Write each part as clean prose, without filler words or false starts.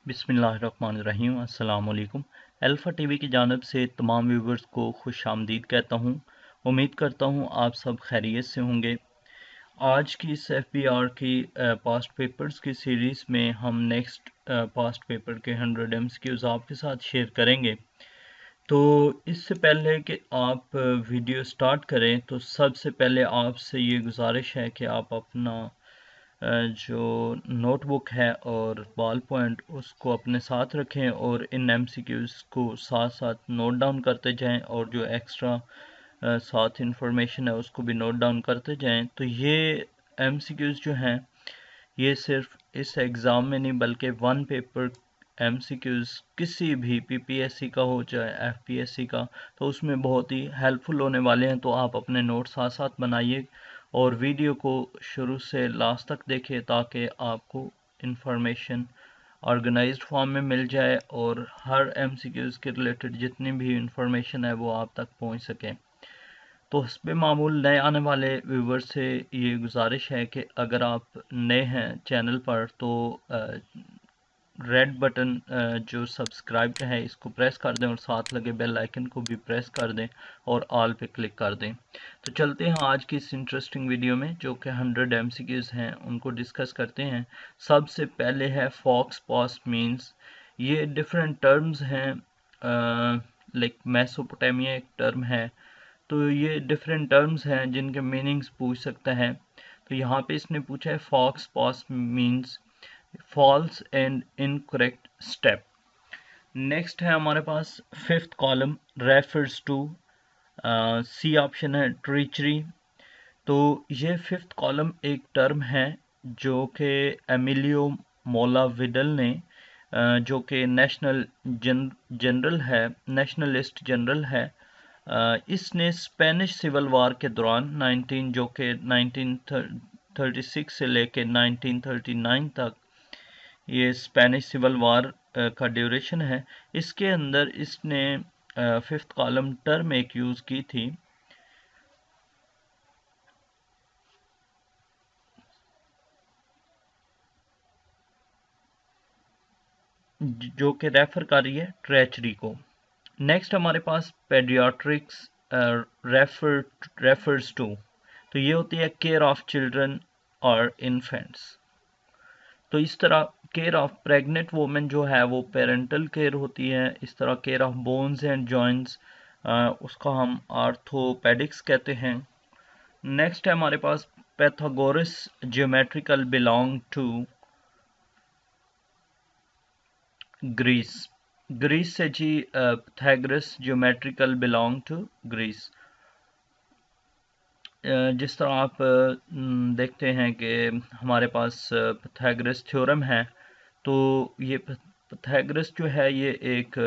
बिस्मिल्लाहिर्रहमानिर्रहीम अस्सलाम वालेकुम। अल्फ़ा टीवी की जानिब से तमाम व्यूवर्स को खुश आमदीद कहता हूँ। उम्मीद करता हूँ आप सब खैरियत से होंगे। आज की इस एफबीआर की पास्ट पेपर्स की सीरीज़ में हम नेक्स्ट पास्ट पेपर के 100 एमसीक्यूज़ आपके साथ शेयर करेंगे। तो इससे पहले कि आप वीडियो स्टार्ट करें तो सबसे पहले आपसे ये गुजारिश है कि आप अपना जो नोटबुक है और बॉल पॉइंट उसको अपने साथ रखें और इन एमसीक्यूज़ को साथ साथ नोट डाउन करते जाएं और जो एक्स्ट्रा साथ इंफॉर्मेशन है उसको भी नोट डाउन करते जाएं। तो ये एमसीक्यूज़ जो हैं ये सिर्फ इस एग्ज़ाम में नहीं बल्कि वन पेपर एमसीक्यूज़ किसी भी पीपीएससी का हो चाहे एफपीएससी का, तो उसमें बहुत ही हेल्पफुल होने वाले हैं। तो आप अपने नोट साथ साथ बनाइए और वीडियो को शुरू से लास्ट तक देखिए ताकि आपको इंफॉर्मेशन ऑर्गेनाइज्ड फॉर्म में मिल जाए और हर एमसीक्यूज़ के रिलेटेड जितनी भी इंफॉर्मेशन है वो आप तक पहुंच सके। तो हस्बे मामूल नए आने वाले व्यूवर से ये गुजारिश है कि अगर आप नए हैं चैनल पर तो रेड बटन जो सब्सक्राइब का है इसको प्रेस कर दें और साथ लगे बेल आइकन को भी प्रेस कर दें और ऑल पे क्लिक कर दें। तो चलते हैं आज की इस इंटरेस्टिंग वीडियो में जो कि 100 एमसीक्यूज़ हैं उनको डिस्कस करते हैं। सबसे पहले है फॉक्स पास्ट मीन्स। ये डिफरेंट टर्म्स हैं, लाइक मेसोपोटामिया एक टर्म है, तो ये डिफरेंट टर्म्स हैं जिनके मीनिंग्स पूछ सकता है। तो यहाँ पे इसने पूछा है faux pas means false and incorrect step. Next है हमारे पास fifth column refers to, C option है ट्रीचरी। तो ये फिफ्थ कॉलम एक टर्म है जो कि एमिलियो मोलाविडल ने जो कि जनरल है, नेशनलिस्ट जनरल है, इसने स्पेनिश सिविल वार के दौरान 19 जो कि 1936 से लेके 1939 तक ये स्पेनिश सिविल वार का ड्यूरेशन है, इसके अंदर इसने फिफ्थ कॉलम टर्म एक यूज़ की थी जो कि रेफर कर रही है ट्रेचरी को। नेक्स्ट हमारे पास पेडियाट्रिक्स रेफर्स टू, तो ये होती है केयर ऑफ चिल्ड्रन और इन्फेंट्स। तो इस तरह केयर ऑफ प्रेग्नेंट वोमेन जो है वो पेरेंटल केयर होती है। इस तरह care of bones and joints उसका हम आर्थोपेडिक्स कहते हैं। नेक्स्ट है हमारे पास Pythagoras geometrical belong to Greece. Greece से जी Pythagoras geometrical belong to Greece. जिस तरह आप देखते हैं कि हमारे पास पैथागोरस थ्योरम है, तो ये पैथागोरस जो है ये एक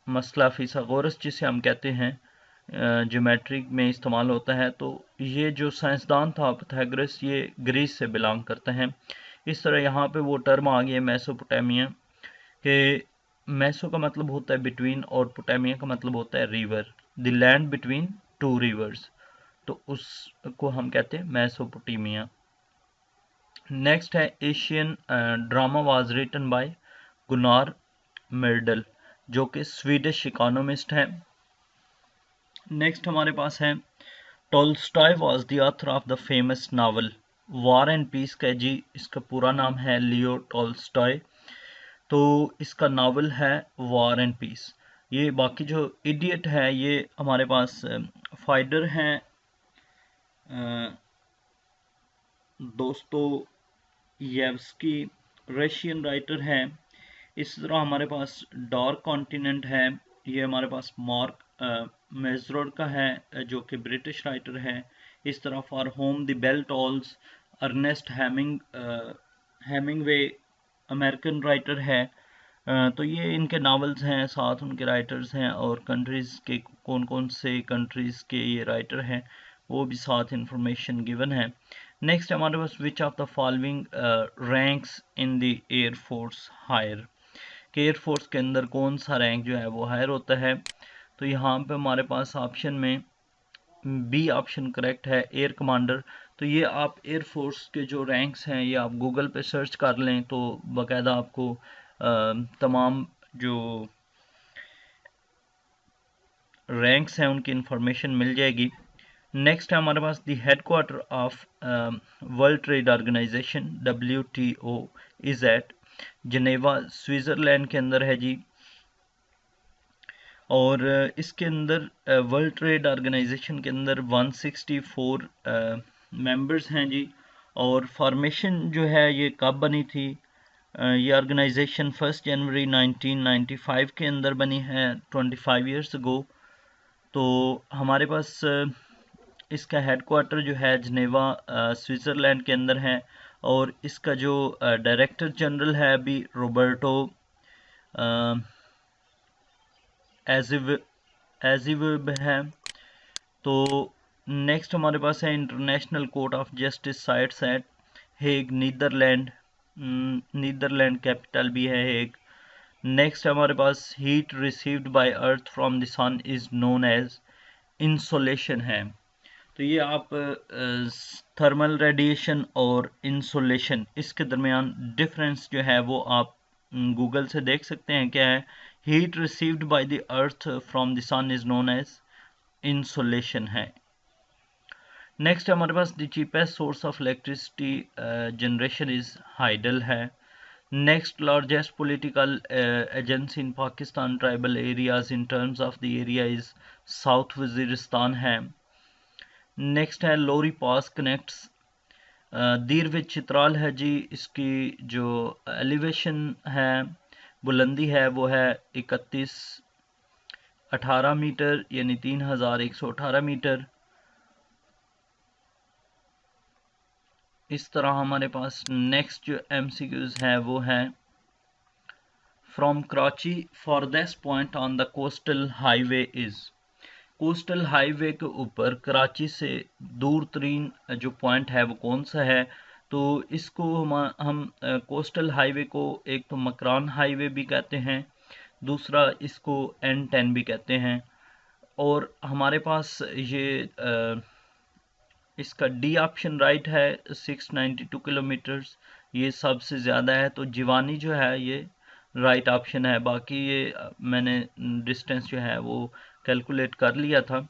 मसला फिसागोरस जिसे हम कहते हैं ज्योमेट्री में इस्तेमाल होता है। तो ये जो साइंसदान था पैथागोरस ये ग्रीस से बिलोंग करते हैं। इस तरह यहाँ पे वो टर्म आ गया मेसोपोटामिया के, मेसो का मतलब होता है बिटवीन और पोटामिया का मतलब होता है river, the land between two rivers, तो उसको हम कहते हैं मेसोपोटामिया। नेक्स्ट है Asian Drama was written by Gunnar Myrdal जो कि स्वीडिश इकोनॉमिस्ट है। नेक्स्ट हमारे पास है Tolstoy was the author of the famous novel War and Peace का जी इसका पूरा नाम है लियो टोल्स्टॉय। तो इसका नावल है वॉर एंड पीस। ये बाकी जो इडियट है ये हमारे पास फाइडर हैं, दोस्तोयेव्स्की रशियन राइटर हैं। इस तरह हमारे पास डार्क कॉन्टिनेंट है, ये हमारे पास मार्क मेजरोर का है जो कि ब्रिटिश राइटर है। इस तरह For Whom the Bell Tolls Ernest Hemingway American writer है। तो ये इनके नावल्स हैं, साथ उनके राइटर्स हैं और कंट्रीज़ के कौन कौन से कंट्रीज़ के ये राइटर हैं वो भी साथ इंफॉर्मेशन गिवन है। नेक्स्ट हमारे पास which of the following ranks in the air force higher, कि एयर फोर्स के अंदर कौन सा रैंक जो है वो हायर होता है। तो यहाँ पे हमारे पास ऑप्शन में बी ऑप्शन करेक्ट है एयर कमांडर। तो ये आप एयरफोर्स के जो रैंक्स हैं ये आप गूगल पे सर्च कर लें तो बाकायदा आपको तमाम जो रैंक्स हैं उनकी इंफॉर्मेशन मिल जाएगी। नेक्स्ट है हमारे पास the headquarter of world trade organisation WTO is at Geneva, Switzerland के अंदर है जी। और इसके अंदर वर्ल्ड ट्रेड ऑर्गेनाइजेशन के अंदर 164 मेंबर्स हैं जी। और फॉर्मेशन जो है ये कब बनी थी? ये ऑर्गेनाइजेशन 1 जनवरी 1995 के अंदर बनी है, 25 ईयर्स अगो। तो हमारे पास इसका हेडक्वार्टर जो है जनेवा स्विट्ज़रलैंड के अंदर है। और इसका जो डायरेक्टर जनरल है अभी रॉबर्टो एजिव है। तो नेक्स्ट हमारे पास है international court of justice sites at Hague, Netherlands. Netherlands capital भी है हेग। नेक्स्ट हमारे पास heat received by earth from the sun is known as insolation है। तो ये आप थर्मल रेडिएशन और इंसोलेशन इसके दरमियान डिफरेंस जो है वो आप गूगल से देख सकते हैं क्या है। Heat received by the earth from the sun is known as insolation है। नेक्स्ट हमारे पास the cheapest source of electricity generation is hydel है। Next largest political agency in Pakistan tribal areas in terms of the area is south Waziristan है। Next है Lowari pass connects Dir with Chitral है जी। इसकी जो एलिवेशन है, बुलंदी है, वो है 3118 मीटर यानी 3118 मीटर। इस तरह हमारे पास नेक्स्ट जो MCQs है वो है from Karachi farthest point on the coastal highway is. Coastal highway के ऊपर कराची से दूर तरीन जो पॉइंट है वो कौन सा है? तो इसको हम कोस्टल हाईवे को एक तो मकरान हाईवे भी कहते हैं, दूसरा इसको N10 भी कहते हैं। और हमारे पास ये इसका डी ऑप्शन राइट है 692 किलोमीटर्स, ये सबसे ज़्यादा है। तो जिवानी जो है ये राइट ऑप्शन है। बाकी ये मैंने डिस्टेंस जो है वो कैलकुलेट कर लिया था,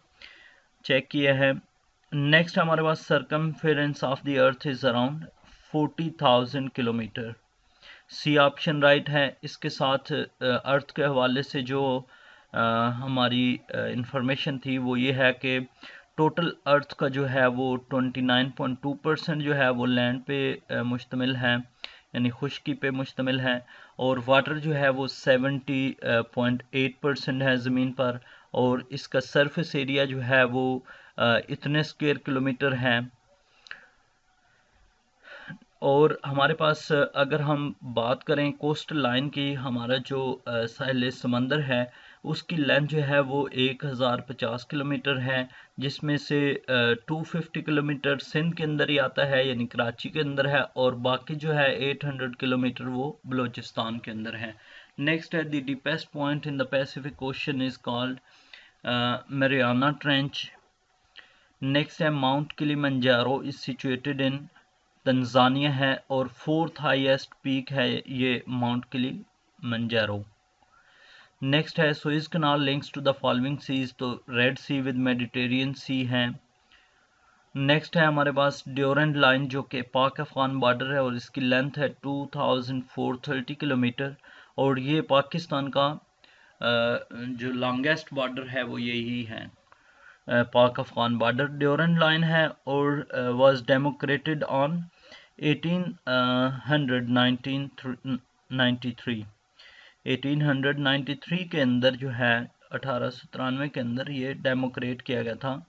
चेक किया है। नेक्स्ट हमारे पास circumference of the earth is around 40,000 kilometre, C option right है। इसके साथ अर्थ के हवाले से जो हमारी इंफॉर्मेशन थी वो ये है कि टोटल अर्थ का जो है वो 29.2% जो है वो लैंड पे मुश्तमिल है, यानी खुश्की पे मुश्तमिल है। और वाटर जो है वो 70.8% है ज़मीन पर। और इसका सरफेस एरिया जो है वो इतने स्क्वायर किलोमीटर है। और हमारे पास अगर हम बात करें कोस्टल लाइन की, हमारा जो साहिल समंदर है उसकी लेंथ जो है वो 1050 किलोमीटर है, जिसमें से 250 किलोमीटर सिंध के अंदर ही आता है यानी कराची के अंदर है, और बाकी जो है 800 किलोमीटर वो बलूचिस्तान के अंदर है। नेक्स्ट है the deepest point in the Pacific Ocean is called Mariana Trench. Next है Mount Kilimanjaro is situated in Tanzania है, और फोर्थ हाईएस्ट पीक है ये माउंट किलिमंजारो। नेक्स्ट है Suez Canal links to the following seas, तो Red Sea with Mediterranean Sea है। Next है हमारे पास ड्यूरेंट लाइन जो कि पाक अफगान बॉर्डर है, और इसकी लेंथ है 2430 किलोमीटर। और ये पाकिस्तान का जो लॉन्गेस्ट बॉर्डर है वो यही है, पाक अफगान बॉर्डर ड्यूरेंट लाइन है। और वाज डेमोक्रेटेड ऑन 1893 के अंदर जो है 1893 के अंदर ये डेमोक्रेट किया गया था।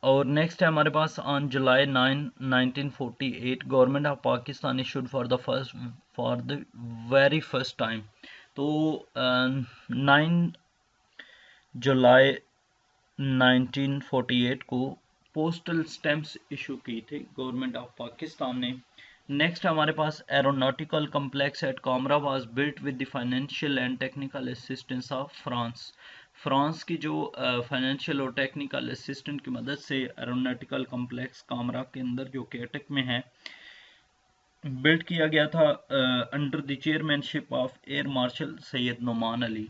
और नेक्स्ट है हमारे pass on July 9 1948 government of Pakistan issued for the very first time. तो 9 जुलाई 1948 को पोस्टल स्टैम्प्स इशू की थी गवर्नमेंट ऑफ पाकिस्तान ने। नेक्स्ट हमारे पास aeronautical complex at Kamra was built with the financial and technical assistance of France. France की जो financial और टेक्निकल असिस्टेंट की मदद से एरोनॉटिकल कॉम्प्लेक्स कामरा के अंदर जो कि अटक में है बिल्ड किया गया था under the chairmanship of air marshal Syed Noman Ali.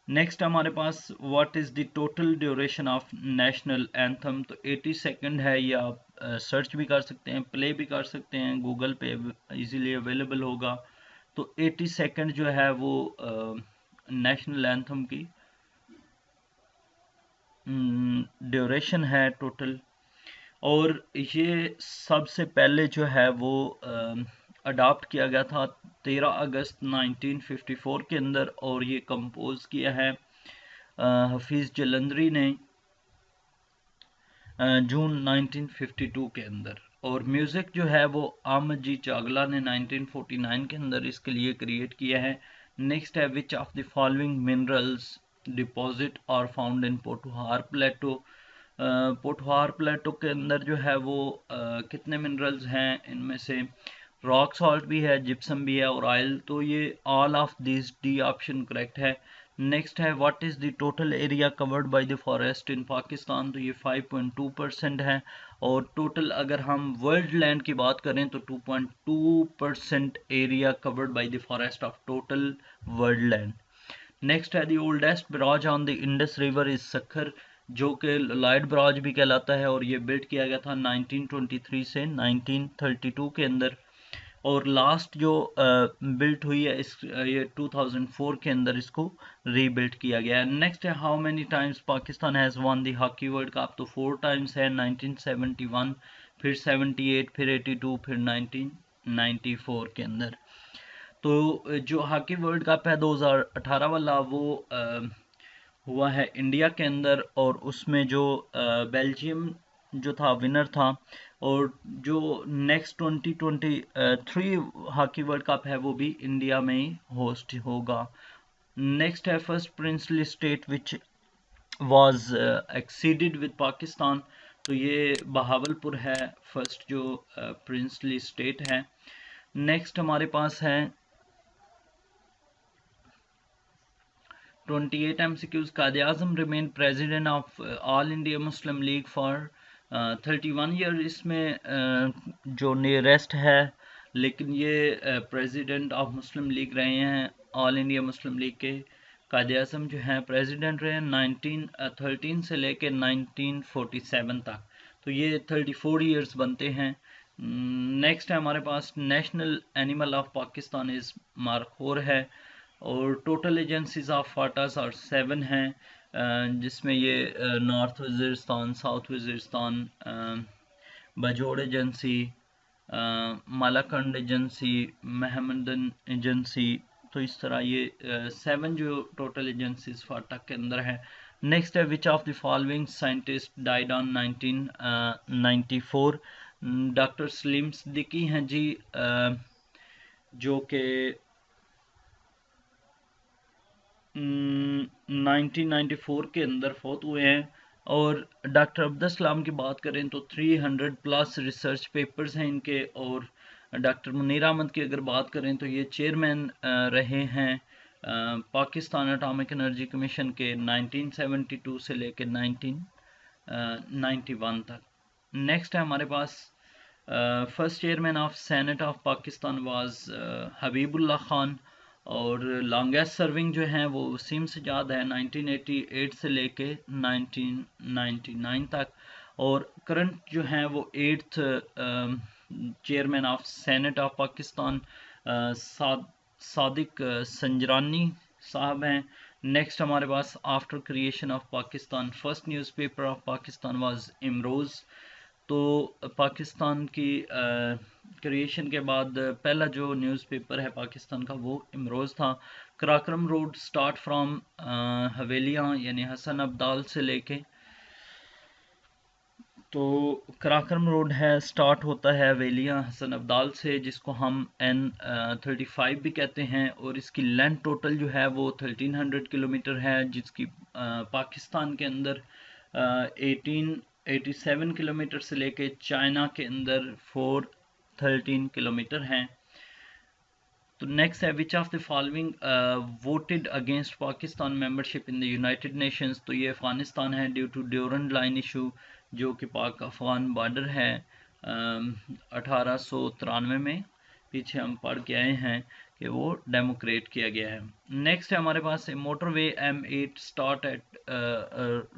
Next हमारे पास what is the total duration of national anthem, तो 80 सेकंड है। ये आप सर्च भी कर सकते हैं, प्ले भी कर सकते हैं, गूगल पे इजीली अवेलेबल होगा। तो 80 सेकंड जो है वो नेशनल एंथम की ड्यूरेशन है टोटल। और ये सबसे पहले जो है वो अडॉप्ट किया गया था 13 अगस्त 1954 के अंदर, और ये कंपोज किया है हफीज़ जलंधरी ने जून 1952 के अंदर। और म्यूज़िक जो है वो अहमद जी चागला ने 1949 के अंदर इसके लिए क्रिएट किया है। नेक्स्ट है which of the following minerals deposit और फाउंड इन पोठोहार प्लेटो। पोठोहार प्लेटो के अंदर जो है वो कितने मिनरल्स हैं, इनमें से रॉक सॉल्ट भी है, जिप्सम भी है और ऑयल, तो ये all of this D option correct है। नेक्स्ट है what is the total area covered by the forest इन पाकिस्तान, तो ये 5.2% है। और टोटल अगर हम वर्ल्ड लैंड की बात करें तो 2.2% area covered by the forest of total world land. Next है the oldest barrage on the Indus river is Sukkur, जो कि लॉयड ब्राज भी कहलाता है, और ये बिल्ड किया गया था 1923 से 1932 के अंदर। और लास्ट जो बिल्ट हुई है इस ये 2004 के अंदर इसको रीबिल्ट किया गया है। नेक्स्ट है how many times Pakistan has one the hockey world cup, तो 4 टाइम्स है, 1971, फिर 78, फिर 82, फिर 1994 के अंदर। तो जो हॉकी वर्ल्ड कप है 2018 वाला वो हुआ है इंडिया के अंदर, और उसमें जो बेल्जियम जो था विनर था। और जो नेक्स्ट 2023 हॉकी वर्ल्ड कप है वो भी इंडिया में ही होस्ट होगा। नेक्स्ट है first princely state which was exceeded with Pakistan, तो ये बहावलपुर है फर्स्ट जो प्रिंसली स्टेट है। नेक्स्ट हमारे पास है 28 MCQs। Quaid Azam remain president of all India Muslim league for 31 year, इसमें जो नियरेस्ट है, लेकिन ये प्रेसिडेंट ऑफ मुस्लिम लीग रहे हैं, ऑल इंडिया मुस्लिम लीग के कायद आज़म जो हैं प्रेसिडेंट रहे 1913 से लेकर 1947 तक, तो ये 34 ईयर्स बनते हैं। नेक्स्ट है हमारे पास national animal of Pakistan is markhor है, और टोटल एजेंसीज ऑफ फाटास और 7 हैं, जिसमें ये north Waziristan, south Waziristan, Bajaur agency, Malakand agency, Mohmand agency, तो इस तरह ये 7 जो टोटल एजेंसीज फाटा के अंदर है। नेक्स्ट है which of the following scientist died on 1994, doctor Salim Siddiqui हैं जी, जो कि 1994 के अंदर फौत हुए हैं। और डॉक्टर अब्दुल सलाम की बात करें तो 300 प्लस रिसर्च पेपर्स हैं इनके। और डॉक्टर मुनीर अहमद की अगर बात करें तो ये चेयरमैन रहे हैं पाकिस्तान एटॉमिक एनर्जी कमीशन के 1972 से लेकर 1991 तक। नेक्स्ट है हमारे पास first chairman of senate of Pakistan was Habibullah Khan, और लॉन्गेस्ट सर्विंग जो हैं वो वसीम सजाद है 1988 से लेके 1999 तक। और करंट जो हैं वो 8th chairman of senate of Pakistan Sadiq Sanjrani sahab हैं। नेक्स्ट हमारे पास after creation of Pakistan first newspaper of Pakistan was Imroze, तो पाकिस्तान की क्रिएशन के बाद पहला जो न्यूज़पेपर है पाकिस्तान का वो इमरोज़ था। कराक्रम रोड स्टार्ट फ्रॉम हवेलियाँ यानी हसन अब्दाल से लेके, तो कराक्रम रोड है स्टार्ट होता है हवेलियाँ हसन अब्दाल से, जिसको हम N35 भी कहते हैं। और इसकी लेंथ टोटल जो है वो 1300 किलोमीटर है, जिसकी पाकिस्तान के अंदर 1887 किलोमीटर से लेके चाइना के अंदर 413 किलोमीटर हैं। तो नेक्स्ट है which of the following voted against Pakistan membership in the United Nations. तो ये अफ़गानिस्तान है due to Durand Line issue, जो कि पाक अफ़गान बॉर्डर है 1893 में, पीछे हम पढ़ के आए हैं कि वो डेमोक्रेट किया गया है। नेक्स्ट है हमारे पास motorway M8 start at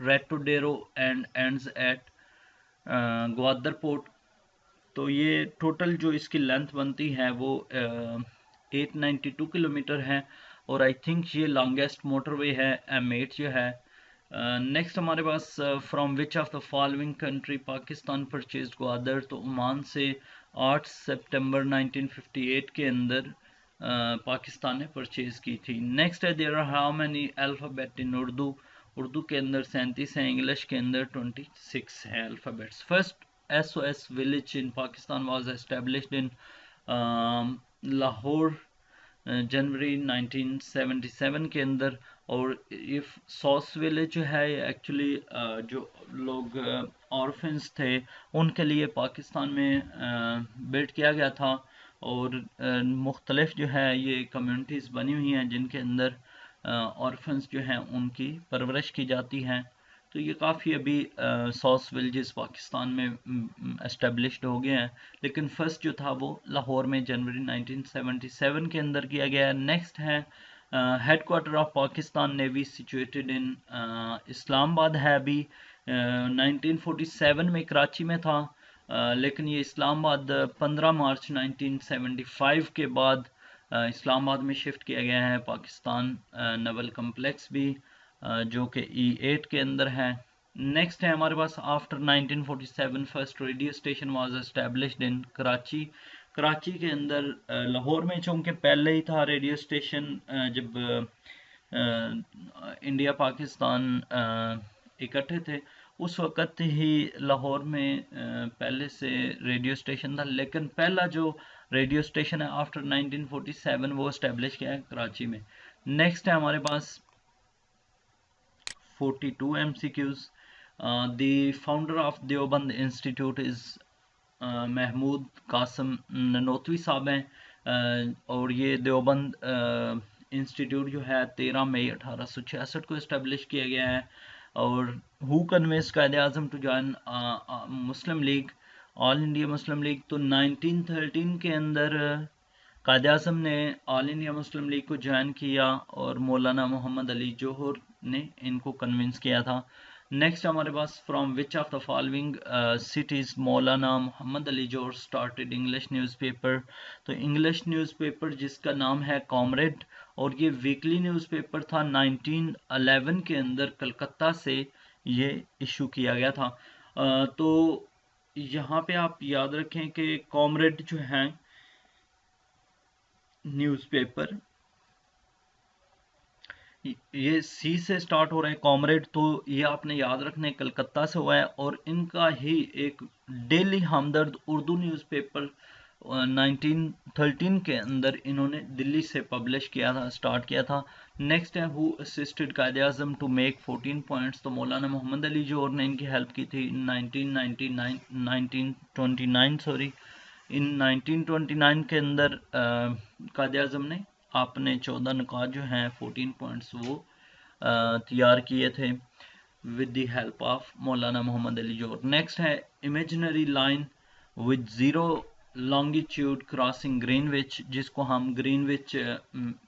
Ratodero and ends at Gwadar port. तो ये टोटल जो इसकी लेंथ बनती है वो 892 किलोमीटर है, और आई थिंक ये लॉन्गेस्ट मोटरवे है M8 जो है। नेक्स्ट हमारे पास from which of the following country Pakistan purchase Gwadar. तो ओमान से 8 सितंबर 1958 के अंदर पाकिस्तान ने परचेज की थी। नेक्स्ट है there are how many alphabet in Urdu. Urdu के अंदर 37 हैं, इंग्लिश के अंदर 26 हैं alphabets. First SOS village in Pakistan was established in Lahore January 1977 के अंदर। और इफ सॉस विलेज जो है एक्चुअली जो लोग ऑर्फन्स थे उनके लिए पाकिस्तान में बिल्ड किया गया था, और मुख्तलिफ जो है ये कम्युनिटीज़ बनी हुई हैं जिनके अंदर ऑर्फन्स जो हैं उनकी परवरिश की जाती है। तो ये काफ़ी अभी सॉस विलेजेस पाकिस्तान में एस्टेब्लिश्ड हो गए हैं, लेकिन फर्स्ट जो था वो लाहौर में जनवरी 1977 के अंदर किया गया है। नेक्स्ट है headquarter of Pakistan navy situated in Islamabad है अभी। 1947 में कराची में था, लेकिन ये इस्लामाबाद 15 मार्च 1975 के बाद इस्लामाबाद में शिफ्ट किया गया है। पाकिस्तान नवल कम्प्लेक्स भी जो कि E8 के अंदर है। नेक्स्ट है हमारे पास after 1947 first radio station was established in Karachi. Karachi के अंदर लाहौर में चूँकि पहले ही था रेडियो स्टेशन, जब इंडिया पाकिस्तान इकट्ठे थे उस वक़्त ही लाहौर में पहले से रेडियो स्टेशन था, लेकिन पहला जो रेडियो स्टेशन है आफ्टर 1947 वो इस्टेब्लिश किया है कराची में। नेक्स्ट है हमारे पास 42 MCQs. The founder of Deoband Institute is Mahmood Qasim ननोतवी साहब हैं, और ये देवबंद इंस्टीट्यूट जो है 13 मई 1866 को इस्टेब्लिश किया गया है। और who convinced Quaid-e Azam to join Muslim League, all India Muslim League. तो 1913 के अंदर कायदे आज़म ने ऑल इंडिया मुस्लिम लीग को ज्वाइन किया, और मौलाना मोहम्मद अली जौहर ने इनको कन्विंस किया था। नेक्स्ट हमारे पास from which of the following cities Maulana Mohammad Ali Jauhar started English newspaper. तो इंग्लिश न्यूज़पेपर जिसका नाम है कॉमरेड, और ये वीकली न्यूज़पेपर था 1911 के अंदर कलकत्ता से ये इशू किया गया था। तो यहाँ पे आप याद रखें कि कॉमरेड जो हैं न्यूज़पेपर ये सी से स्टार्ट हो रहे हैं कॉमरेड, तो ये आपने याद रखना है कलकत्ता से हुआ है। और इनका ही एक डेली हमदर्द उर्दू न्यूज़पेपर 1913 के अंदर इन्होंने दिल्ली से पब्लिश किया था, स्टार्ट किया था। नेक्स्ट है हु असिस्टेड कायदे आज़म टू मेक 14 पॉइंट्स। तो मौलाना मोहम्मद अली जौहर ने इनकी हेल्प की थी 1929 सॉरी इन 1929 के अंदर कायदे आज़म ने आपने 14 नुकात जो हैं 14 पॉइंट्स वो तैयार किए थे with the help of Maulana Mohammad Ali Johar. Next है imaginary line with zero longitude crossing Greenwich, जिसको हम ग्रीनविच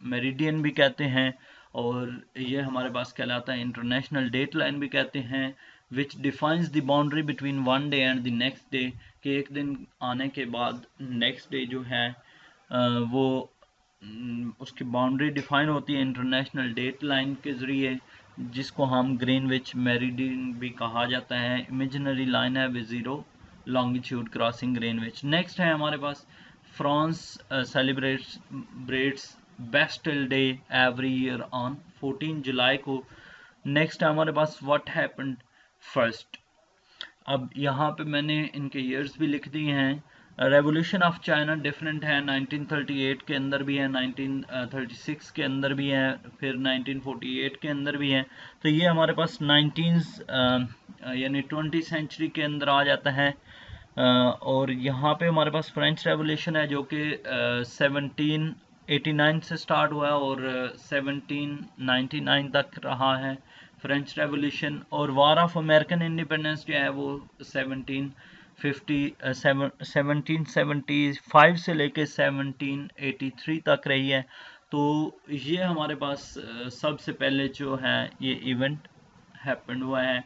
मेरिडियन भी कहते हैं, और ये हमारे पास कहलाता है इंटरनेशनल डेट लाइन भी कहते हैं, which defines the boundary between one day and the next day, कि एक दिन आने के बाद नेक्स्ट डे जो है वो उसकी बाउंड्री डिफाइन होती है इंटरनेशनल डेट लाइन के ज़रिए, जिसको हम ग्रीनविच मेरिडियन भी कहा जाता है। इमेजिनरी लाइन है with zero longitude crossing Greenwich. Next है हमारे पास France celebrates Bastille Day every year on 14 July को। नेक्स्ट है हमारे पास व्हाट हैपेंड फर्स्ट। अब यहाँ पे मैंने इनके ईयर्स भी लिख दिए हैं। रेवोल्यूशन ऑफ चाइना डिफरेंट है, 1938 के अंदर भी है, 1936 के अंदर भी है, फिर 1948 के अंदर भी है। तो ये हमारे पास 19 यानी 20 सेंचुरी के अंदर आ जाता है। और यहाँ पे हमारे पास फ्रेंच रेवोल्यूशन है जो कि 17 1789 से स्टार्ट हुआ और 1799 तक रहा है फ्रेंच रेवोल्यूशन। और वार ऑफ अमेरिकन इंडिपेंडेंस जो है वो 1775 से लेके 1783 तक रही है। तो ये हमारे पास सबसे पहले जो है ये इवेंट हैपन हुआ है।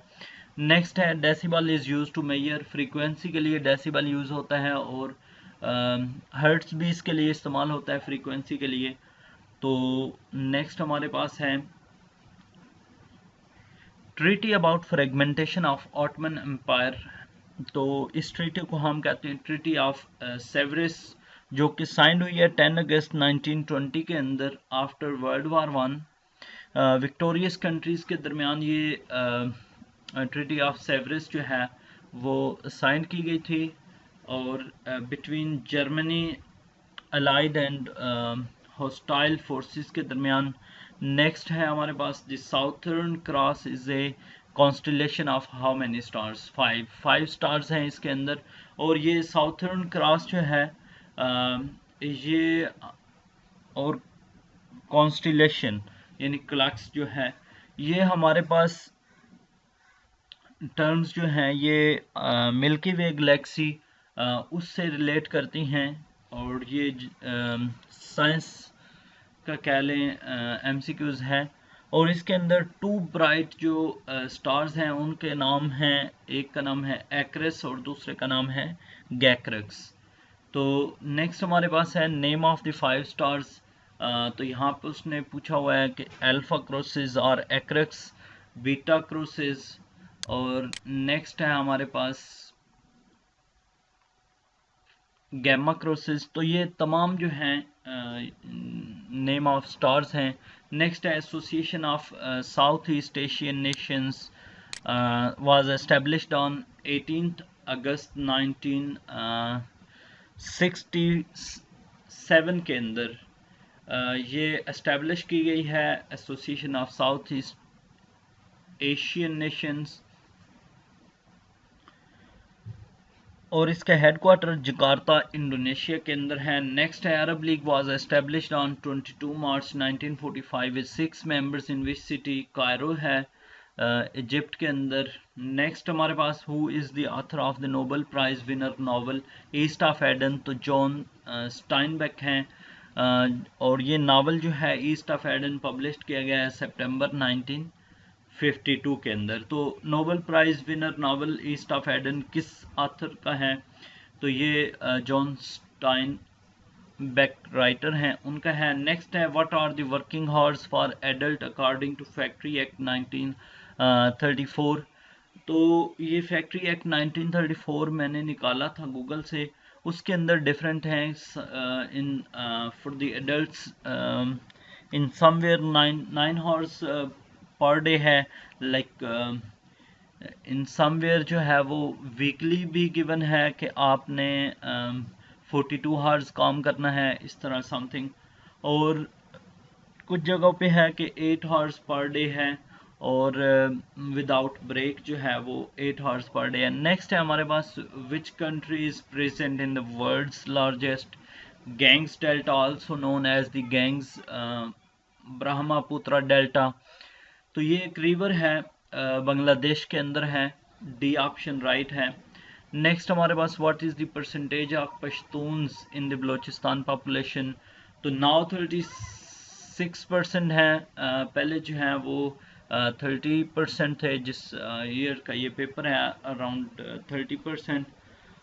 नेक्स्ट है decibel is use to measure, frequency के लिए डेसिबल यूज़ होता है और हर्ट्स भी इसके लिए इस्तेमाल होता है फ्रीक्वेंसी के लिए। तो नेक्स्ट हमारे पास है treaty about fragmentation of Ottoman Empire. तो इस ट्रीटी को हम कहते हैं ट्रीटी ऑफ सेवरिस, जो कि साइन हुई है 10 अगस्त 1920 के अंदर after world war one. Victorious countries के दरमियान ये ट्रीटी ऑफ सेवरिस जो है वो साइन की गई थी और between Germany allied and hostile forces के दरमियान। नेक्स्ट है हमारे पास the Southern Cross is a constellation of how many stars, five stars हैं इसके अंदर। और ये साउथर्न क्रॉस जो है ये और कॉन्स्टलेशन यानी क्लक्स जो है ये हमारे पास टर्म्स जो हैं ये मिल्की वे गैलेक्सी उससे रिलेट करती हैं। और ये साइंस का कह लें एमसीक्यूज है। और इसके अंदर टू ब्राइट जो स्टार्स हैं उनके नाम हैं, एक का नाम है एक्रेस और दूसरे का नाम है गैक्रक्स। तो नेक्स्ट हमारे पास है name of the five stars. तो यहाँ पर उसने पूछा हुआ है कि अल्फा क्रोसिस और एक्रेक्स, बीटा क्रोसिस। और नेक्स्ट है हमारे पास गैमा क्रोसिस। तो ये तमाम जो हैं नेम ऑफ स्टार्स हैं। नेक्स्ट है association of south east Asian Nations was established on 18 अगस्त 1967 के अंदर ये एस्टेब्लिश की गई है association of south east Asian Nations. और इसका हेडक्वार्टर जकार्ता इंडोनेशिया के अंदर है। नेक्स्ट है Arab League was established on 22 March 1945 with 6 members in which city, Cairo है इजिप्ट के अंदर। नेक्स्ट हमारे पास who is the author of the Nobel prize winner novel East of Eden, तो जॉन स्टाइनबेक हैं। और ये नावल जो है ईस्ट ऑफ एडन पब्लिश किया गया है सितंबर 1952 के अंदर। तो Nobel prize winner novel east of Aiden किस ऑथर का है, तो ये जॉन स्टाइन बेक राइटर हैं उनका है। नेक्स्ट है what are the working hours for adult according to factory act 1934। तो ये फैक्ट्री एक्ट 1934 मैंने निकाला था गूगल से, उसके अंदर डिफरेंट हैं in for the adults in somewhere 9 hours per day है, लाइक इन समवेयर जो है वो वीकली भी गिवन है कि आपने 42 हावर्स काम करना है, इस तरह समथिंग। और कुछ जगहों पे है कि 8 हावर्स पर डे है और विदाउट ब्रेक जो है वो 8 हावर्स पर डे है। नेक्स्ट है हमारे पास which country is present in the world's largest Ganges delta also known as the Ganges Brahmaputra delta. तो ये एक रिवर है बांग्लादेश के अंदर है, डी ऑप्शन राइट है। नेक्स्ट हमारे पास what is the percentage of Pashtuns in the Balochistan population, तो नाउ 36% है। पहले जो है वो 30% थे, जिस ईयर का ये पेपर है अराउंड 30%।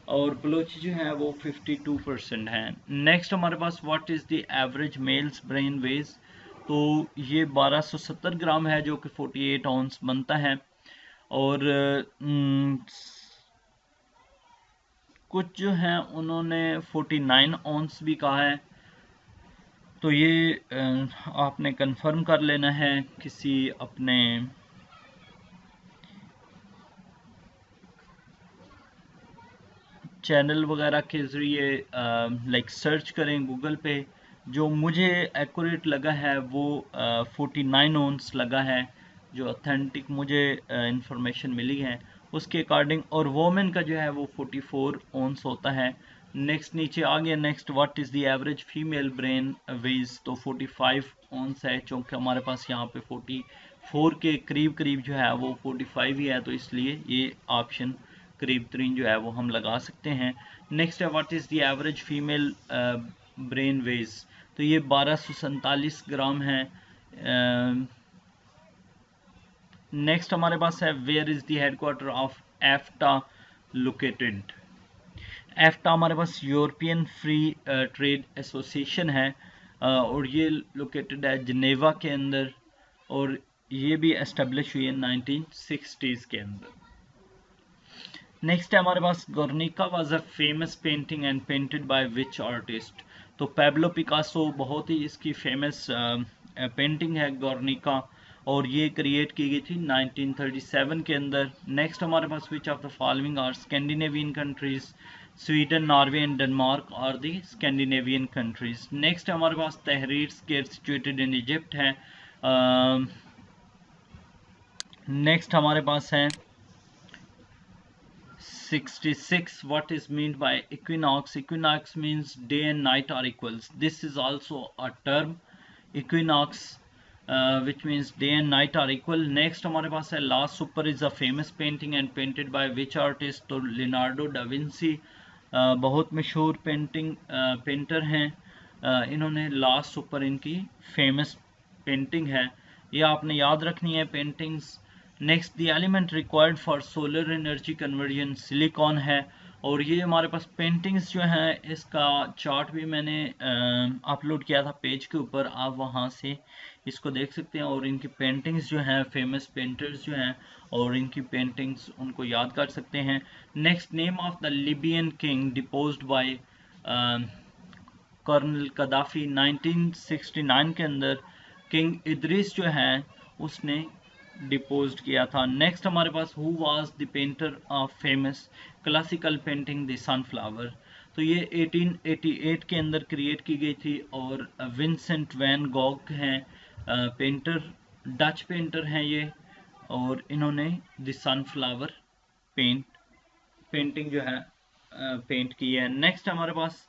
और बलोची जो है वो 52% है। नेक्स्ट हमारे पास what is the average males brain weight, तो ये 1270 ग्राम है जो कि 48 आउंस बनता है। और कुछ जो हैं उन्होंने 49 आउंस भी कहा है। तो ये आपने कंफर्म कर लेना है किसी अपने चैनल वगैरह के ज़रिए, लाइक सर्च करें गूगल पे। जो मुझे एक्यूरेट लगा है वो 49 आउंस लगा है, जो ऑथेंटिक मुझे इंफॉर्मेशन मिली है उसके अकॉर्डिंग। और वोमेन का जो है वो 44 आउंस होता है, नेक्स्ट नीचे आ गया। Next, what is the average female brain weight, तो 45 ऑन्स है, चूँकि हमारे पास यहाँ पे 44 के करीब करीब जो है वो 45 ही है, तो इसलिए ये ऑप्शन करीब तरीन जो है वो हम लगा सकते हैं। नेक्स्ट है, what is the average female brain weight, तो ये 1247 ग्राम है। नेक्स्ट हमारे पास है, where is the headquarter of EFTA located. EFTA हमारे पास यूरोपियन फ्री ट्रेड एसोसिएशन है, और ये लोकेटेड है जिनेवा के अंदर, और ये भी एस्टेब्लिश हुई है 1960s के अंदर। नेक्स्ट है हमारे पास, Guernica was a famous painting and painted by which artist, तो पैब्लो पिकासो बहुत ही इसकी फेमस पेंटिंग है गुर्निका, और ये क्रिएट की गई थी 1937 के अंदर। नेक्स्ट हमारे पास, which of the following are Scandinavian countries, Sweden, Norway and Denmark are the Scandinavian countries. Next हमारे पास, Tahrir Square situated in Egypt है। नेक्स्ट हमारे पास है 66, what is meant by equinox? Equinox means day and night are equals. This is also a term, equinox, which means day and night are equal. Next हमारे पास है, Last Supper is a famous painting and painted by which artist? तो Leonardo डा Vinci बहुत मशहूर painter हैं, इन्होंने last super इनकी फेमस पेंटिंग है, ये आपने याद रखनी है paintings. Next, the element required for solar energy conversion silicon है, और ये हमारे पास पेंटिंग्स जो हैं, इसका चार्ट भी मैंने अपलोड किया था पेज के ऊपर, आप वहाँ से इसको देख सकते हैं, और इनकी पेंटिंग्स जो हैं, फेमस पेंटर्स जो हैं, और इनकी पेंटिंग्स उनको याद कर सकते हैं। Next, name of the Libyan king deposed by colonel Gaddafi 1969 के अंदर, किंग इदरीस जो है उसने डिपोज्ड किया था। नेक्स्ट हमारे पास, who was the painter of famous classical painting the sunflower, तो ये 1888 के अंदर क्रिएट की गई थी, और विंसेंट वैन गॉग हैं पेंटर, डच पेंटर हैं ये, और इन्होंने द सनफ्लावर पेंटिंग जो है पेंट की है। नेक्स्ट हमारे पास,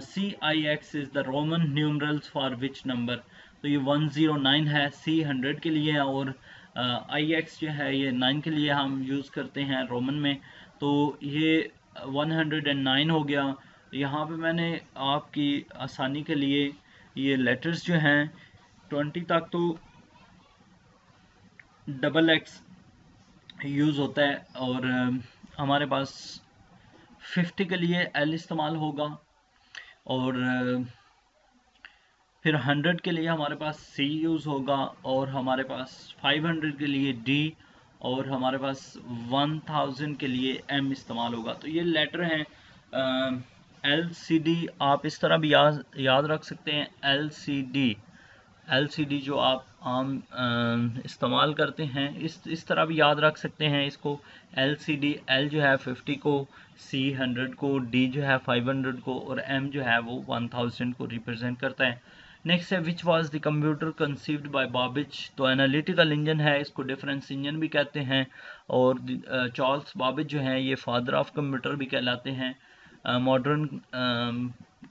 CIX is the Roman numerals for which number, तो ये 109 है, C 100 के लिए है, और IX जो है ये 9 के लिए हम यूज़ करते हैं रोमन में, तो ये 109 हो गया। यहाँ पे मैंने आपकी आसानी के लिए ये लेटर्स जो हैं 20 तक तो XX यूज़ होता है, और हमारे पास 50 के लिए L इस्तेमाल होगा, और फिर 100 के लिए हमारे पास C यूज़ होगा, और हमारे पास 500 के लिए D, और हमारे पास 1000 के लिए M इस्तेमाल होगा। तो ये लेटर हैं LCD, आप इस तरह भी याद रख सकते हैं, LCD जो आप आम इस्तेमाल करते हैं, इस तरह भी याद रख सकते हैं इसको। LCD, L जो है 50 को, C 100 को, D जो है 500 को, और M जो है वो 1000 को रिप्रेजेंट करता है। नेक्स्ट है, which was the computer conceived by Babbage, तो एनालिटिकल इंजन है, इसको डिफरेंस इंजन भी कहते हैं, और चार्ल्स बाबिज जो हैं ये फादर ऑफ कंप्यूटर भी कहलाते हैं, मॉडर्न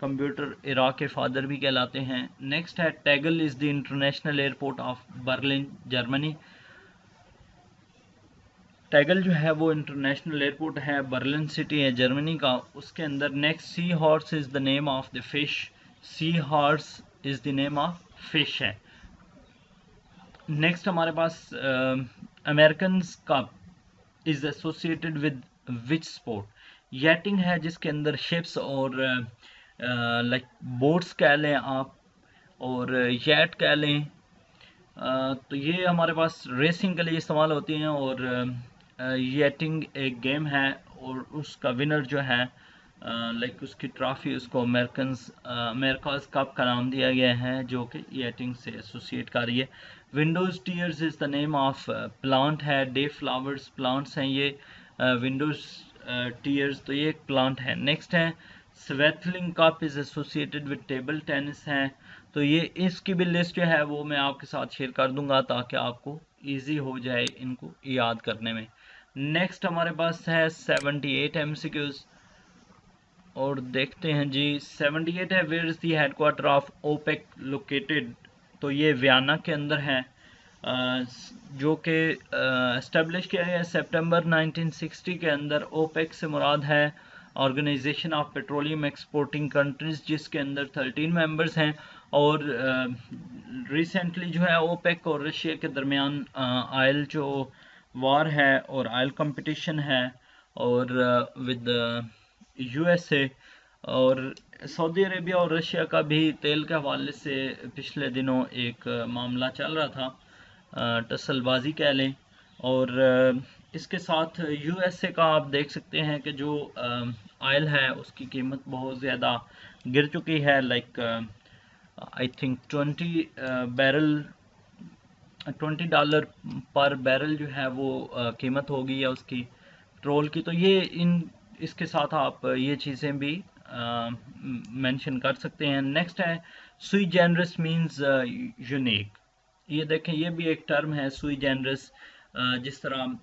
कंप्यूटर इरा के फादर भी कहलाते हैं। नेक्स्ट है, Tegel is the international airport of Berlin Germany, Tegel जो है वो इंटरनेशनल एयरपोर्ट है, बर्लिन सिटी है जर्मनी का, उसके अंदर। Next, sea horse is the name of the fish, sea horse is the name of fish है। नेक्स्ट हमारे पास, American Cup is associated with which sport, yachting है जिसके अंदर शिप्स और लाइक बोट्स कह लें आप, और येट कह लें, तो ये हमारे पास रेसिंग के लिए इस्तेमाल होती हैं, और येटिंग एक गेम है, और उसका विनर जो है लाइक उसकी ट्रॉफी उसको अमेरिकाज कप का नाम दिया गया है, जो कि येटिंग से एसोसिएट कर रही है। Windows tears is the name of plant है, डे फ्लावर्स प्लांट्स हैं ये, विंडोज टीयर्स, तो ये एक प्लांट है। नेक्स्ट है, Swaythling Cup is associated with table tennis है, तो ये इसकी भी लिस्ट जो है वो मैं आपके साथ शेयर कर दूंगा, ताकि आपको इजी हो जाए इनको याद करने में। नेक्स्ट हमारे पास है 78 MCQs, और देखते हैं जी। 78 है, where is the headquarter of OPEC located. तो ये वियना के अंदर है, जो कि इस्टेब्लिश किया गया सितंबर 1960 के अंदर। ओपेक से मुराद है Organisation of Petroleum Exporting Countries, जिसके अंदर 13 मेंबर्स हैं। और रिसेंटली जो है ओपेक और रशिया के दरमियान आयल जो वार है और आयल कंपटीशन है, और विद यूएसए और सऊदी अरेबिया और रशिया का भी तेल के हवाले से पिछले दिनों एक मामला चल रहा था, टसलबाजी कह लें। और इसके साथ यूएसए का आप देख सकते हैं कि जो आयल है उसकी कीमत बहुत ज़्यादा गिर चुकी है। लाइक आई थिंक 20 डॉलर पर बैरल जो है वो कीमत होगी या उसकी पेट्रोल की। तो ये इसके साथ आप ये चीज़ें भी मेंशन कर सकते हैं। नेक्स्ट है सुई जेनरस मींस यूनिक। ये देखें, ये भी एक टर्म है सुई जेनरस। जिस तरह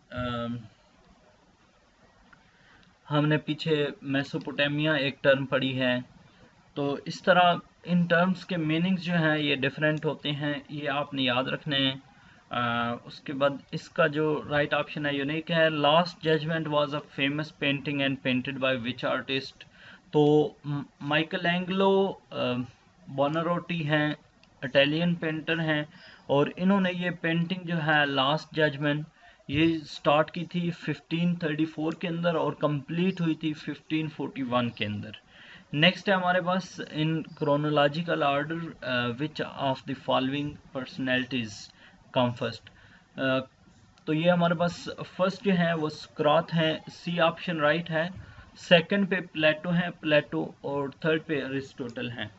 हमने पीछे मेसोपोटामिया एक टर्म पढ़ी है, तो इस तरह इन टर्म्स के मीनिंग्स जो हैं ये डिफरेंट होते हैं, ये आपने याद रखने हैं। उसके बाद इसका जो राइट ऑप्शन है यूनिक है। Last Judgement was a famous painting and painted by which artist. तो माइकल एंग्लो बोनारोटी हैं, इटालियन पेंटर हैं, और इन्होंने ये पेंटिंग जो है लास्ट जजमेंट ये स्टार्ट की थी 1534 के अंदर और कंप्लीट हुई थी 1541 के अंदर। नेक्स्ट है हमारे पास in chronological order which of the following personalities come first. तो ये हमारे पास फर्स्ट जो है वो सुकरात है, सी ऑप्शन राइट है। सेकंड पे प्लेटो है, प्लेटो, और थर्ड पे अरिस्टोटल हैं।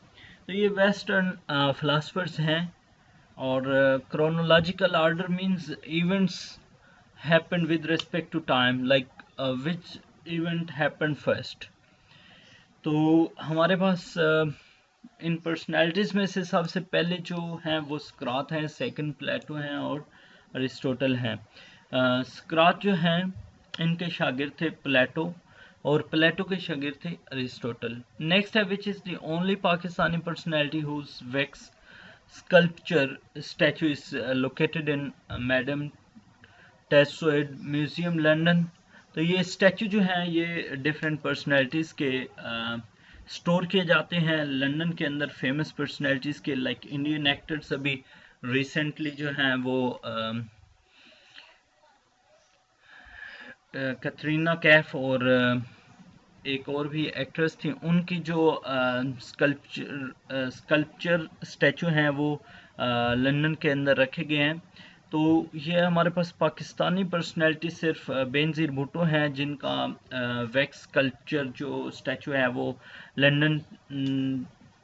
तो ये वेस्टर्न फिलासफर्स हैं। और chronological order means events happened with respect to time, like which event happened first. तो हमारे पास इन पर्सनैलिटीज़ में से सबसे पहले जो हैं वो सुकरात हैं, सेकंड प्लेटो हैं और अरिस्टोटल हैं। सुकरात जो हैं इनके शागिर्द थे प्लेटो, और प्लेटो के शागिर्द थे अरिस्टोटल। नेक्स्ट है which is the only Pakistani personality whose wax sculpture statue is located in Madame Tussauds museum London. तो ये स्टैचू जो हैं ये डिफरेंट पर्सनैलिटीज़ के स्टोर किए जाते हैं लंदन के अंदर, फेमस पर्सनैलिटीज़ के, लाइक इंडियन एक्टर्स अभी रिसेंटली जो हैं वो कैटरीना कैफ और एक और भी एक्ट्रेस थी, उनकी जो स्कल्पचर स्टैचू हैं वो लंदन के अंदर रखे गए हैं। तो ये हमारे पास पाकिस्तानी पर्सनैलिटी सिर्फ बेनज़ीर भुट्टो हैं जिनका वैक्स स्कल्पचर जो स्टैचू है वो लंदन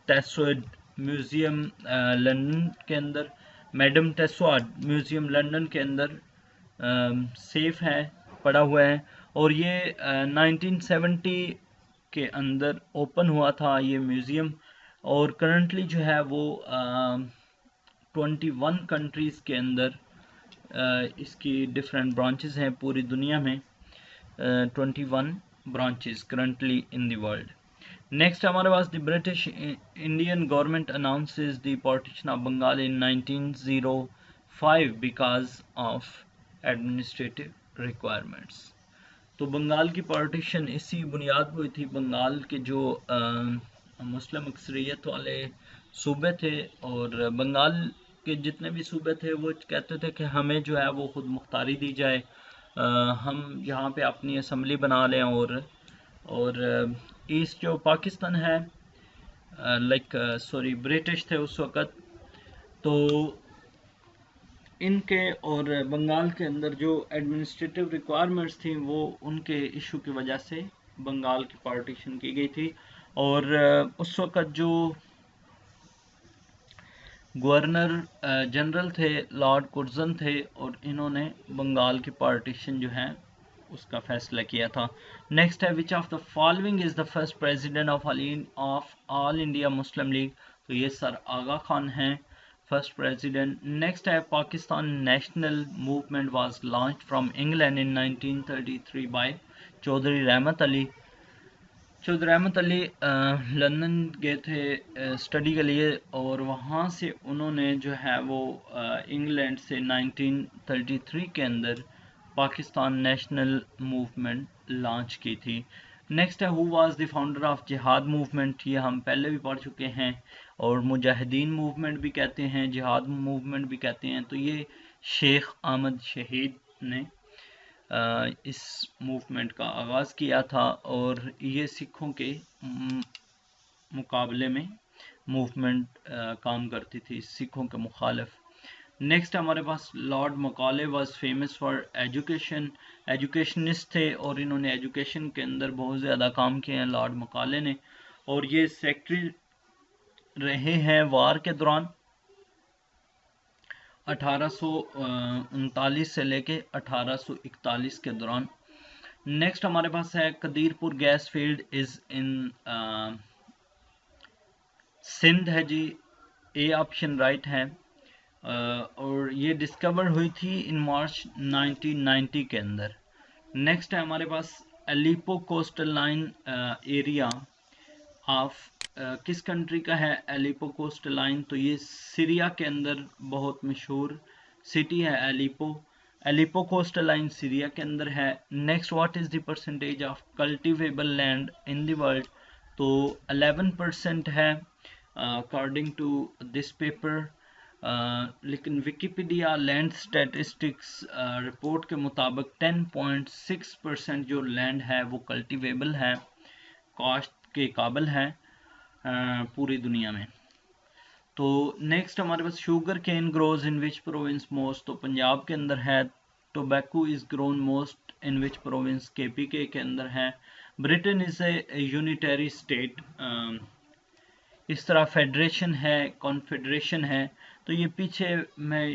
टेसोइड म्यूज़ियम लंदन के अंदर, मैडम टेसोइड म्यूज़ियम लंदन के अंदर सेफ है, पड़ा हुआ है। और ये 1970 के अंदर ओपन हुआ था ये म्यूज़ियम, और करंटली जो है वो 21 कंट्रीज़ के अंदर इसकी डिफरेंट ब्रांचेस हैं पूरी दुनिया में, 21 branches currently in the world. Next हमारे पास the British Indian government announces the partition of Bengal in 1905 because of administrative requirements. तो बंगाल की पार्टीशन इसी बुनियाद पर हुई थी। बंगाल के जो मुस्लिम अक्सरियत वाले सूबे थे, और बंगाल के जितने भी सूबे थे वो कहते थे कि हमें जो है वो खुद मुख्तारी दी जाए, हम यहाँ पे अपनी असम्बली बना लें। और ईस्ट जो पाकिस्तान है, लाइक सॉरी ब्रिटिश थे उस वक़्त, तो इनके और बंगाल के अंदर जो एडमिनिस्ट्रेटिव रिक्वायरमेंट्स थी वो उनके इशू की वजह से बंगाल की पार्टीशन की गई थी। और उस वक़्त जो गवर्नर जनरल थे लॉर्ड कुर्जन थे, और इन्होंने बंगाल की पार्टीशन जो है उसका फैसला किया था। नेक्स्ट है which of the following is the first president of all India Muslim League. तो ये सर आगा खान हैं, फर्स्ट प्रेसिडेंट। नेक्स्ट है Pakistan national movement was launched from England in 1933 by Chaudhry Rahmat Ali. Chaudhary Rahmat Ali London गए थे स्टडी के लिए, और वहाँ से उन्होंने जो है वो इंग्लैंड से 1933 के अंदर पाकिस्तान नेशनल मूवमेंट लॉन्च की थी। नेक्स्ट है who was the founder of जिहाद मूवमेंट, ये हम पहले भी पढ़ चुके हैं, और मुजाहिदीन मूवमेंट भी कहते हैं, जिहाद मूवमेंट भी कहते हैं। तो ये शेख अहमद शहीद ने इस मूवमेंट का आगाज़ किया था, और ये सिखों के मुकाबले में मूवमेंट काम करती थी, सिखों के मुखालिफ। नेक्स्ट हमारे पास lord Macaulay was famous for education, educationist थे और इन्होंने एजुकेशन के अंदर बहुत ज़्यादा काम किए हैं लॉर्ड मकॉले ने, और ये सेक्रेटरी रहे हैं वार के दौरान 1839 से लेके 1841 के दौरान। नेक्स्ट हमारे पास है Qadirpur gas field is in Sindh है जी, ए ऑप्शन राइट है। और ये डिस्कवर हुई थी इन मार्च 1990 के अंदर। नेक्स्ट है हमारे पास एलिपो कोस्टल लाइन एरिया ऑफ किस कंट्री का है एलिपो कोस्टल लाइन, तो ये सीरिया के अंदर बहुत मशहूर सिटी है एलिपो। एलिपो कोस्टल लाइन सीरिया के अंदर है। Next what is the percentage of cultivable land in the world, तो 11% है अकॉर्डिंग टू दिस पेपर। लेकिन विकिपीडिया लैंड स्टैटिस्टिक्स रिपोर्ट के मुताबिक 10.6% जो लैंड है वो कल्टिवेबल है, कास्ट के काबिल है पूरी दुनिया में। तो नेक्स्ट हमारे पास sugar cane grows in which province most, तो पंजाब के अंदर है। Tobacco is grown most in which province, KPK के अंदर है। Britain is a unitary state, इस तरह फेडरेशन है, कॉन्फेडरेशन है, तो ये पीछे मैं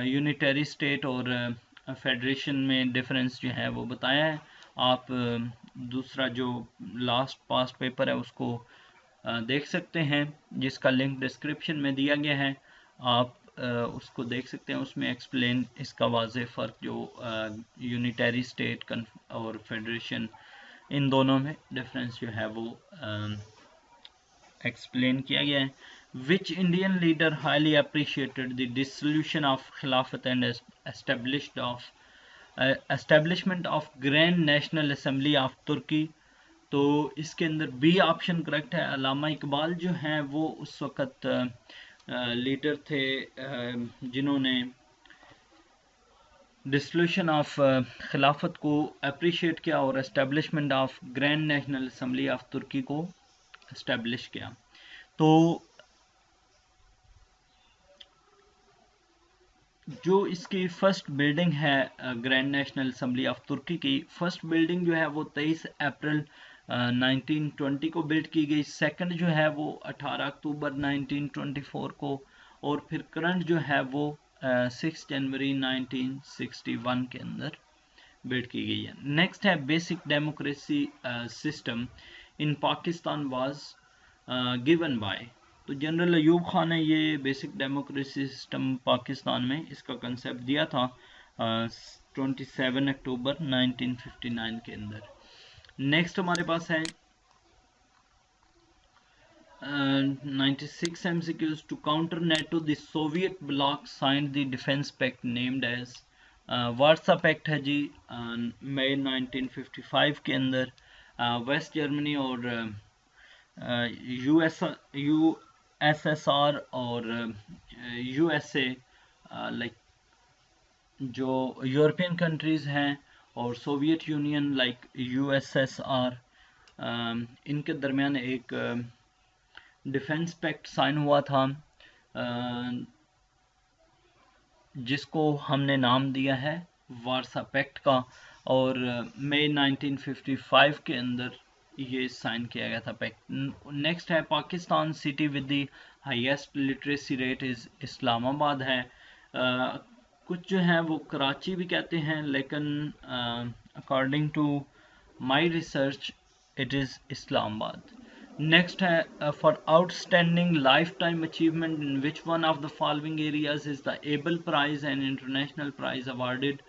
यूनिटरी स्टेट और फेडरेशन में डिफरेंस जो है वो बताया है। आप दूसरा जो लास्ट पास्ट पेपर है उसको देख सकते हैं, जिसका लिंक डिस्क्रिप्शन में दिया गया है, आप उसको देख सकते हैं। उसमें एक्सप्लेन इसका वाज़ेह फ़र्क जो यूनिटरी स्टेट और फेडरेशन, इन दोनों में डिफरेंस जो है वो एक्सप्लेन किया गया है। Which Indian leader highly appreciated the dissolution of Khilafat and establishment of grand national assembly of Turkey, तो इसके अंदर बी ऑप्शन करेक्ट है। अल्लामा इकबाल जो हैं वो उस वक़्त लीडर थे जिन्होंने डिसोल्यूशन ऑफ खिलाफत को अप्रिशिएट किया और establishment of grand national assembly of Turkey को एस्टेब्लिश किया। तो जो इसकी फर्स्ट बिल्डिंग है grand national assembly of Turkey की, फर्स्ट बिल्डिंग जो है वो 23 अप्रैल 1920 को बिल्ड की गई। सेकंड जो है वो 18 अक्टूबर 1924 को, और फिर करंट जो है वो 6 जनवरी 1961 के अंदर बिल्ड की गई है। नेक्स्ट है basic democracy system in Pakistan was given by, तो जनरल अयूब खान ने ये बेसिक डेमोक्रेसी सिस्टम पाकिस्तान में इसका कंसेप्ट दिया था 27 अक्टूबर 1959 के अंदर। नेक्स्ट हमारे पास है 96 MCQs to counter NATO the Soviet bloc signed the defence pact named as, Warsaw Pact है जी मई 1955 के अंदर। वेस्ट जर्मनी और यूएसएसआर और यूएसए लाइक जो यूरोपियन कंट्रीज़ हैं, और सोवियत यूनियन लाइक यूएसएसआर, इनके दरमियान एक डिफेंस पैक्ट साइन हुआ था जिसको हमने नाम दिया है वार्सा पैक्ट का, और मई 1955 के अंदर ये साइन किया गया था पैक्ट। नेक्स्ट है Pakistan city with the highest literacy rate is Islamabad है। कुछ जो है वो कराची भी कहते हैं, लेकिन according to my research it is Islamabad. Next है for outstanding life time achievement in which one of the following areas is the Abel prize and international prize awarded,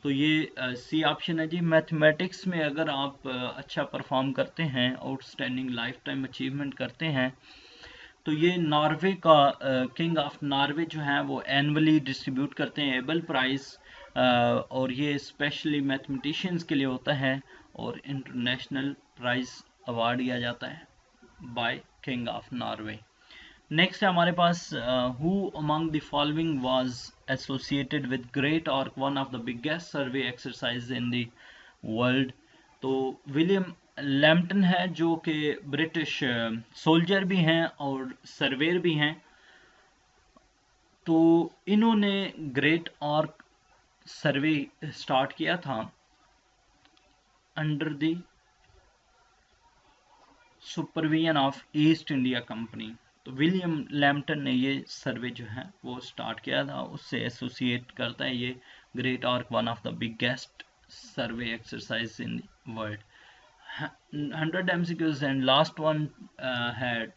तो ये सी ऑप्शन है जी। मैथमेटिक्स में अगर आप अच्छा परफॉर्म करते हैं, आउटस्टैंडिंग लाइफ टाइम अचीवमेंट करते हैं, तो ये नॉर्वे का किंग ऑफ नॉर्वे जो है वो एनुअली डिस्ट्रीब्यूट करते हैं एबल प्राइज़, और ये स्पेशली मैथमेटिशियंस के लिए होता है, और इंटरनेशनल प्राइज़ अवार्ड दिया जाता है by king of Norway. Next है हमारे पास, who among the following was associated with great arc, one of the biggest survey exercise in the world. तो विलियम लैम्पटन है जो कि ब्रिटिश सोल्जर भी हैं और सर्वेयर भी हैं। तो इन्होंने ग्रेट आर्क सर्वे स्टार्ट किया था under the supervision of east India company. तो विलियम लैम्पटन ने ये सर्वे जो है वो स्टार्ट किया था, उससे एसोसिएट करता है ये great arc one of the biggest survey exercise in world. 100 MCQs and last one है,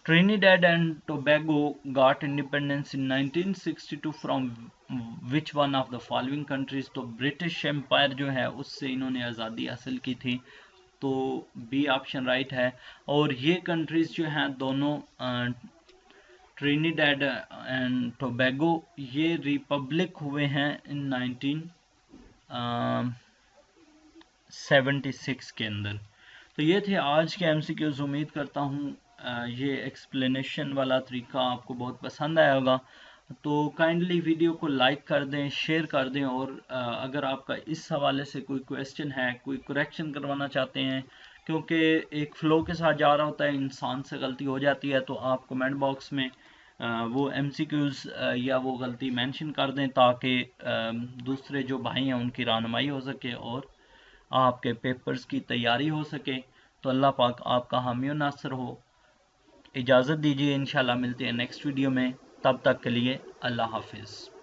Trinidad and Tobago got independence in 1962 from which one of the following countries? तो ब्रिटिश एम्पायर जो है उससे इन्होंने आज़ादी हासिल की थी, तो बी ऑप्शन राइट है। और ये कंट्रीज जो हैं दोनों, ट्रिनिडेड एंड टोबैगो, ये रिपब्लिक हुए हैं इन 1976 के अंदर। तो ये थे आज के MCQs। उम्मीद करता हूँ ये एक्सप्लेनेशन वाला तरीका आपको बहुत पसंद आया होगा। तो काइंडली वीडियो को लाइक कर दें, शेयर कर दें, और अगर आपका इस हवाले से कोई क्वेश्चन है, कोई करेक्शन करवाना चाहते हैं, क्योंकि एक फ़्लो के साथ जा रहा होता है, इंसान से गलती हो जाती है, तो आप कमेंट बॉक्स में वो MCQs या वो गलती मेंशन कर दें, ताकि दूसरे जो भाई हैं उनकी रहनुमाई हो सके और आपके पेपर्स की तैयारी हो सके। तो अल्लाह पाक आपका हामी और नासर हो। इजाज़त दीजिए, इंशाल्लाह मिलते हैं नेक्स्ट वीडियो में। तब तक के लिए अल्लाह हाफिज़।